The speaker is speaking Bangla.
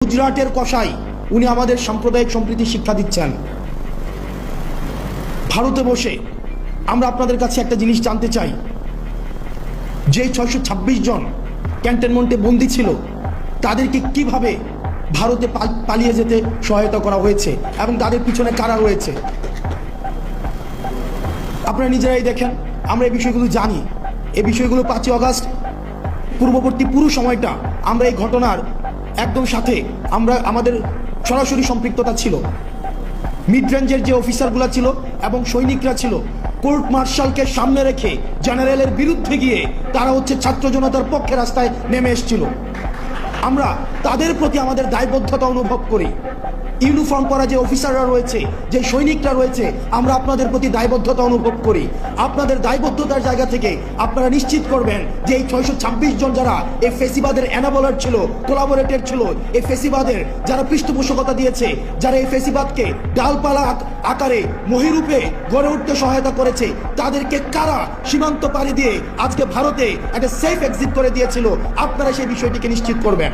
গুজরাটের কসাই, উনি আমাদের সাম্প্রদায়িক সম্প্রীতি শিক্ষা দিচ্ছেন। ভারতে বসে আমরা আপনাদের কাছে একটা জিনিস জানতে চাই, যে 626 জন ক্যান্টনমেন্টে বন্দী ছিল, তাদেরকে কিভাবে ভারতে পালিয়ে যেতে সহায়তা করা হয়েছে এবং তাদের পিছনে কারা রয়েছে। আপনারা নিজেরাই দেখেন, আমরা এই বিষয়গুলো জানি। এই বিষয়গুলো 5ই আগস্ট পূর্ববর্তী পুরো সময়টা আমরা এই ঘটনার একদম সাথে আমাদের সরাসরি সম্পৃক্ততা ছিল। মিড রেঞ্জের যে অফিসারগুলো ছিল এবং সৈনিকরা ছিল, কোর্ট মার্শালকে সামনে রেখে জেনারেলের বিরুদ্ধে গিয়ে তারা ছাত্র জনতার পক্ষে রাস্তায় নেমে এসেছিল। আমরা তাদের প্রতি আমাদের দায়বদ্ধতা অনুভব করি। ইউনিফর্ম পরা যে অফিসাররা রয়েছে, যে সৈনিকরা রয়েছে, আমরা আপনাদের প্রতি দায়বদ্ধতা অনুভব করি। আপনাদের দায়বদ্ধতার জায়গা থেকে আপনারা নিশ্চিত করবেন যে এই 626 জন যারা এই ফেসিবাদের এনাবলার ছিল, কোলাবোরেটর ছিল, এই ফেসিবাদের যারা পৃষ্ঠপোষকতা দিয়েছে, যারা এই ফেসিবাদকে ডালপালা আকারে মহিরূপে গড়ে উঠতে সহায়তা করেছে, তাদেরকে কারা সীমান্ত পাড়ি দিয়ে আজকে ভারতে একটা সেফ এক্সিট করে দিয়েছিল, আপনারা সেই বিষয়টিকে নিশ্চিত করবেন।